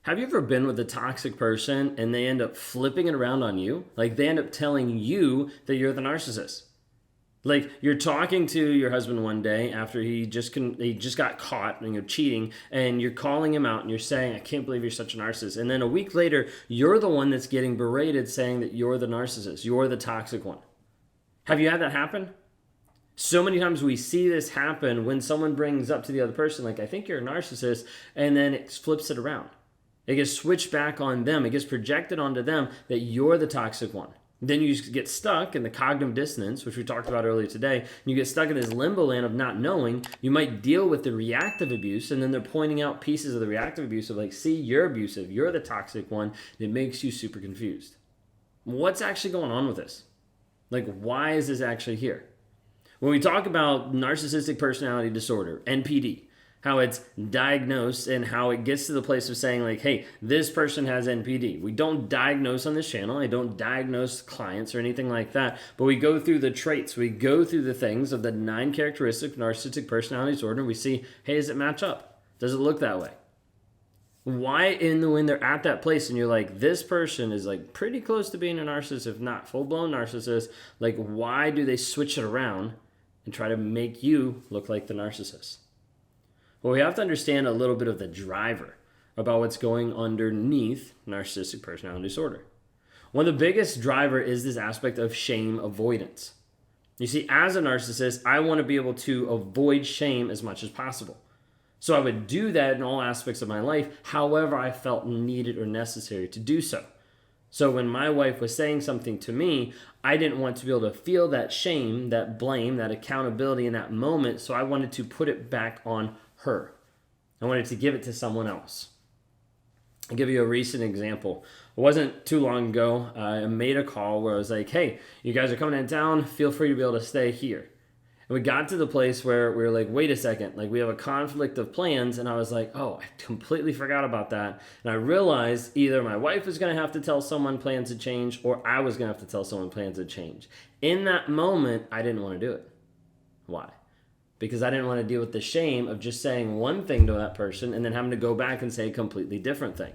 Have you ever been with a toxic person and they end up flipping it around on you? Like they end up telling you that you're the narcissist. Like you're talking to your husband one day after he just got caught cheating, and you're calling him out and you're saying, "I can't believe you're such a narcissist." And then a week later, you're the one that's getting berated, saying that you're the narcissist, you're the toxic one. Have you had that happen? So many times we see this happen when someone brings up to the other person, like, "I think you're a narcissist," and then it flips it around. It gets switched back on them. It gets projected onto them that you're the toxic one. Then you get stuck in the cognitive dissonance, which we talked about earlier today. And you get stuck in this limbo land of not knowing. You might deal with the reactive abuse, and then they're pointing out pieces of the reactive abuse of like, "See, you're abusive. You're the toxic one." And it makes you super confused. What's actually going on with this? Like, why is this actually here? When we talk about narcissistic personality disorder, NPD, how it's diagnosed and how it gets to the place of saying like, "Hey, this person has NPD." We don't diagnose on this channel. I don't diagnose clients or anything like that, but we go through the traits. We go through the things of the 9 characteristics of narcissistic personality disorder, and we see, hey, does it match up? Does it look that way? Why when they're at that place and you're like, this person is like pretty close to being a narcissist, if not full-blown narcissist, like why do they switch it around and try to make you look like the narcissist? Well, we have to understand a little bit of the driver about what's going underneath narcissistic personality disorder. One of the biggest driver is this aspect of shame avoidance. You see, as a narcissist, I want to be able to avoid shame as much as possible. So I would do that in all aspects of my life, however I felt needed or necessary to do so. So when my wife was saying something to me, I didn't want to be able to feel that shame, that blame, that accountability in that moment, so I wanted to put it back on her. I wanted to give it to someone else. I'll give you a recent example. It wasn't too long ago, I made a call where I was like, "Hey, you guys are coming in town, feel free to be able to stay here." And we got to the place where we were like, wait a second, like we have a conflict of plans. And I was like, oh, I completely forgot about that. And I realized either my wife was going to have to tell someone plans to change, or I was going to have to tell someone plans to change. In that moment, I didn't want to do it. Why? Because I didn't want to deal with the shame of just saying one thing to that person and then having to go back and say a completely different thing.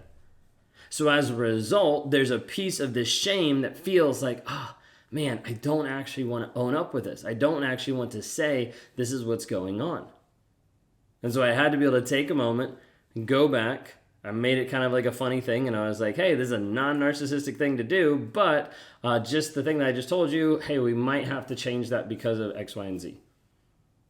So as a result, there's a piece of this shame that feels like, man, I don't actually want to own up with this. I don't actually want to say this is what's going on. And so I had to be able to take a moment and go back. I made it kind of like a funny thing, and I was like, hey, this is a non-narcissistic thing to do, but just the thing that I just told you, hey, we might have to change that because of X, Y, and Z.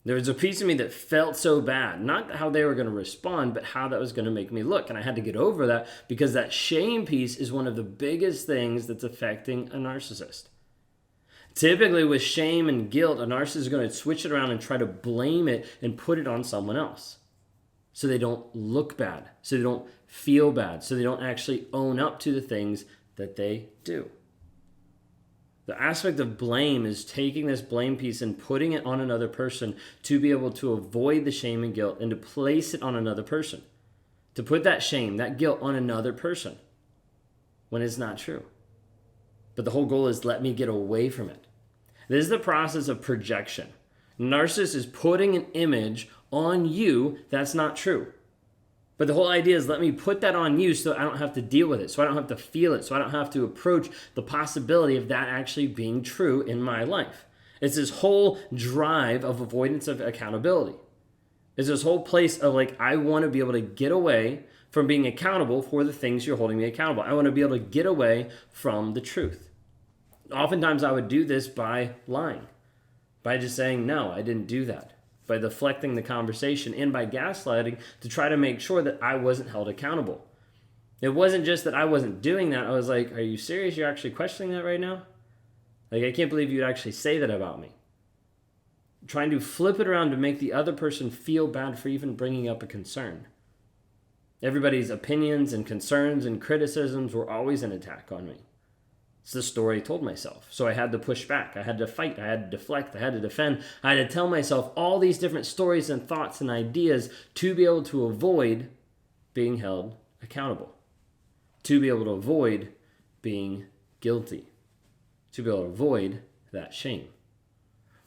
There was a piece of me that felt so bad, not how they were going to respond, but how that was going to make me look. And I had to get over that because that shame piece is one of the biggest things that's affecting a narcissist. Typically with shame and guilt, a narcissist is going to switch it around and try to blame it and put it on someone else. So they don't look bad, so they don't feel bad, so they don't actually own up to the things that they do. The aspect of blame is taking this blame piece and putting it on another person to be able to avoid the shame and guilt and to place it on another person. To put that shame, that guilt on another person when it's not true. But the whole goal is let me get away from it. This is the process of projection. Narcissist is putting an image on you that's not true. But the whole idea is let me put that on you so I don't have to deal with it, so I don't have to feel it, so I don't have to approach the possibility of that actually being true in my life. It's this whole drive of avoidance of accountability. It's this whole place of like, I want to be able to get away from being accountable for the things you're holding me accountable. I want to be able to get away from the truth. Oftentimes I would do this by lying, by just saying, no, I didn't do that. By deflecting the conversation and by gaslighting to try to make sure that I wasn't held accountable. It wasn't just that I wasn't doing that. I was like, are you serious? You're actually questioning that right now? Like, I can't believe you'd actually say that about me. Trying to flip it around to make the other person feel bad for even bringing up a concern. Everybody's opinions and concerns and criticisms were always an attack on me. It's the story I told myself. So I had to push back. I had to fight. I had to deflect. I had to defend. I had to tell myself all these different stories and thoughts and ideas to be able to avoid being held accountable. To be able to avoid being guilty. To be able to avoid that shame.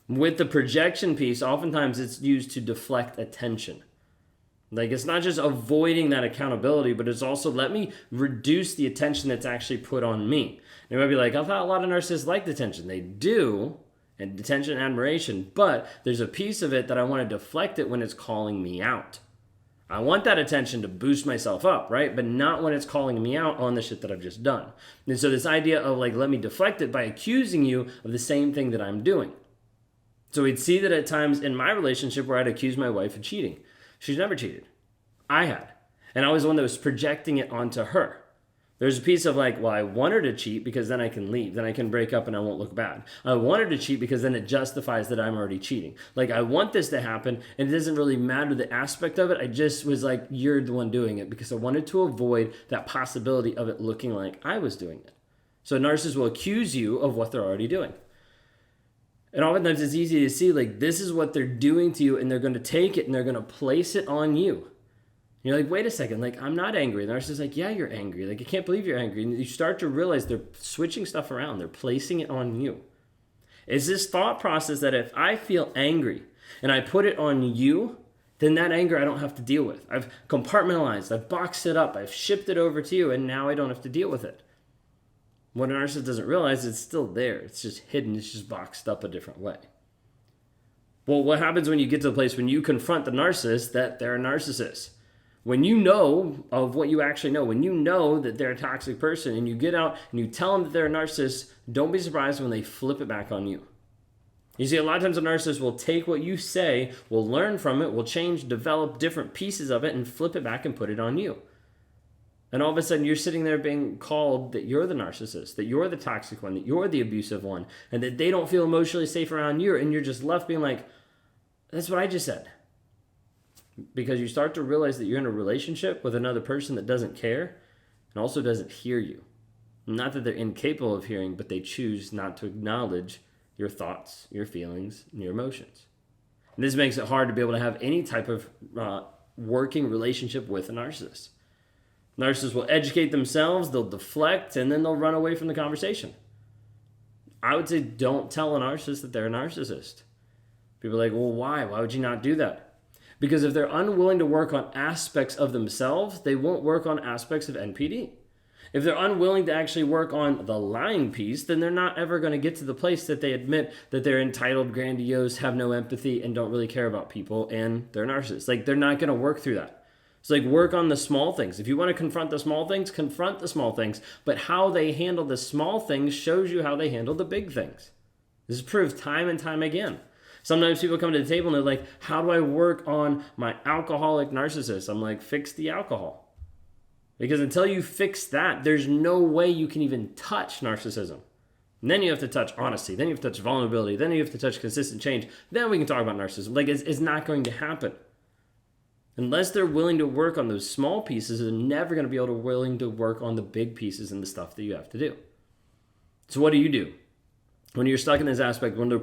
With the projection piece, oftentimes it's used to deflect attention. Like, it's not just avoiding that accountability, but it's also let me reduce the attention that's actually put on me. And you might be like, I thought a lot of narcissists like attention. They do, and attention and admiration, but there's a piece of it that I want to deflect it when it's calling me out. I want that attention to boost myself up, right? But not when it's calling me out on the shit that I've just done. And so this idea of like, let me deflect it by accusing you of the same thing that I'm doing. So we'd see that at times in my relationship where I'd accuse my wife of cheating. She's never cheated. I had. And I was the one that was projecting it onto her. There's a piece of like, well, I want her to cheat because then I can leave. Then I can break up and I won't look bad. I want her to cheat because then it justifies that I'm already cheating. Like, I want this to happen, and it doesn't really matter the aspect of it. I just was like, you're the one doing it, because I wanted to avoid that possibility of it looking like I was doing it. So narcissists will accuse you of what they're already doing. And oftentimes it's easy to see, like, this is what they're doing to you, and they're going to take it and they're going to place it on you. You're like, wait a second, like, I'm not angry. The narcissist is like, yeah, you're angry. Like, I can't believe you're angry. And you start to realize they're switching stuff around. They're placing it on you. It's this thought process that if I feel angry and I put it on you, then that anger I don't have to deal with. I've compartmentalized. I've boxed it up. I've shipped it over to you, and now I don't have to deal with it. What a narcissist doesn't realize, it's still there. It's just hidden. It's just boxed up a different way. Well, what happens when you get to the place when you confront the narcissist that they're a narcissist? When you know of what you actually know, when you know that they're a toxic person and you get out and you tell them that they're a narcissist, don't be surprised when they flip it back on you. You see, a lot of times a narcissist will take what you say, will learn from it, will change, develop different pieces of it, and flip it back and put it on you. And all of a sudden you're sitting there being called that you're the narcissist, that you're the toxic one, that you're the abusive one, and that they don't feel emotionally safe around you, and you're just left being like, that's what I just said. Because you start to realize that you're in a relationship with another person that doesn't care and also doesn't hear you. Not that they're incapable of hearing, but they choose not to acknowledge your thoughts, your feelings, and your emotions. And this makes it hard to be able to have any type of working relationship with a narcissist. Narcissists will educate themselves, they'll deflect, and then they'll run away from the conversation. I would say don't tell a narcissist that they're a narcissist. People are like, well, why? Why would you not do that? Because if they're unwilling to work on aspects of themselves, they won't work on aspects of NPD. If they're unwilling to actually work on the lying piece, then they're not ever going to get to the place that they admit that they're entitled, grandiose, have no empathy, and don't really care about people, and they're narcissists. Like, they're not going to work through that. It's like, work on the small things. If you want to confront the small things, confront the small things. But how they handle the small things shows you how they handle the big things. This is proved time and time again. Sometimes people come to the table and they're like, how do I work on my alcoholic narcissist? I'm like, fix the alcohol. Because until you fix that, there's no way you can even touch narcissism. And then you have to touch honesty. Then you have to touch vulnerability. Then you have to touch consistent change. Then we can talk about narcissism. Like, it's not going to happen. Unless they're willing to work on those small pieces, they're never going to be able to willing to work on the big pieces and the stuff that you have to do. So what do? When you're stuck in this aspect, when they're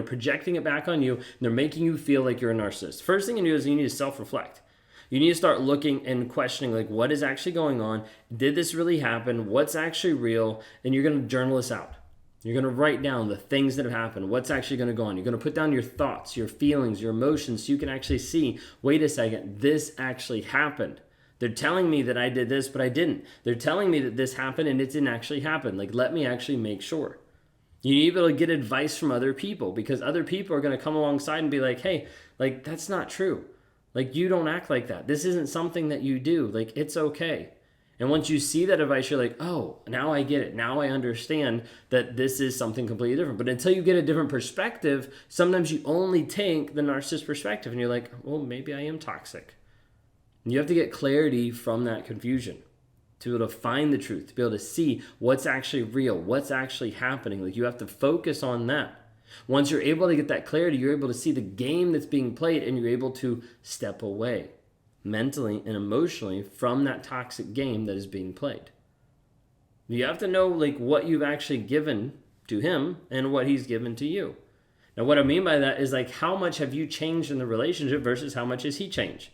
projecting it back on you, and they're making you feel like you're a narcissist, first thing you do is you need to self-reflect. You need to start looking and questioning, like, what is actually going on? Did this really happen? What's actually real? And you're going to journal this out. You're going to write down the things that have happened, what's actually going to go on. You're going to put down your thoughts, your feelings, your emotions, so you can actually see, wait a second, this actually happened. They're telling me that I did this, but I didn't. They're telling me that this happened and it didn't actually happen. Like, let me actually make sure. You need to be able to get advice from other people, because other people are going to come alongside and be like, hey, like, that's not true. Like, you don't act like that. This isn't something that you do. Like, it's okay. And once you see that advice, you're like, oh, now I get it. Now I understand that this is something completely different. But until you get a different perspective, sometimes you only take the narcissist perspective and you're like, well, maybe I am toxic. And you have to get clarity from that confusion, to be able to find the truth, to be able to see what's actually real, what's actually happening. Like, you have to focus on that. Once you're able to get that clarity, you're able to see the game that's being played, and you're able to step away mentally and emotionally from that toxic game that is being played. You have to know, like, what you've actually given to him and what he's given to you. Now, what I mean by that is, like, how much have you changed in the relationship versus how much has he changed?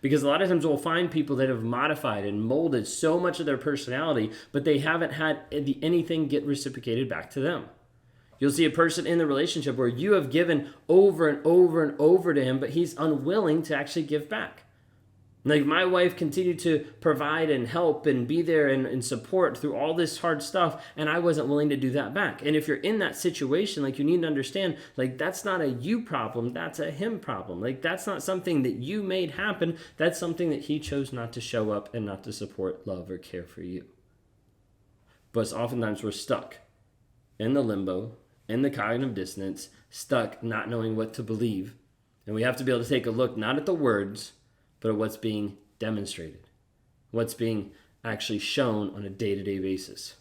Because a lot of times we'll find people that have modified and molded so much of their personality, but they haven't had anything get reciprocated back to them. You'll see a person in the relationship where you have given over and over and over to him, but he's unwilling to actually give back. Like my wife continued to provide and help and be there and support through all this hard stuff, and I wasn't willing to do that back. And if you're in that situation, like you need to understand, like that's not a you problem, that's a him problem. Like that's not something that you made happen, that's something that he chose not to show up and not to support, love, or care for you. But oftentimes we're stuck in the limbo, in the cognitive dissonance, stuck not knowing what to believe. And we have to be able to take a look not at the words, but at what's being demonstrated, what's being actually shown on a day-to-day basis.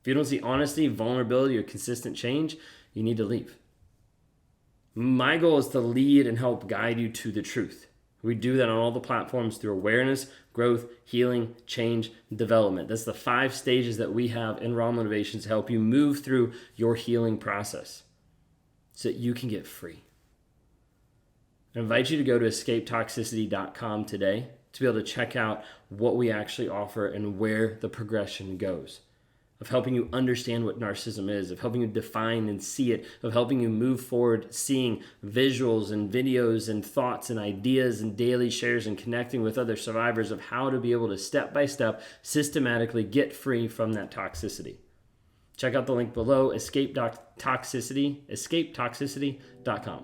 If you don't see honesty, vulnerability, or consistent change, you need to leave. My goal is to lead and help guide you to the truth. We do that on all the platforms through awareness, growth, healing, change, and development. That's the 5 stages that we have in Raw Motivations to help you move through your healing process so that you can get free. I invite you to go to escapetoxicity.com today to be able to check out what we actually offer and where the progression goes, of helping you understand what narcissism is, of helping you define and see it, of helping you move forward, seeing visuals and videos and thoughts and ideas and daily shares and connecting with other survivors of how to be able to step by step systematically get free from that toxicity. Check out the link below, escapetoxicity.com.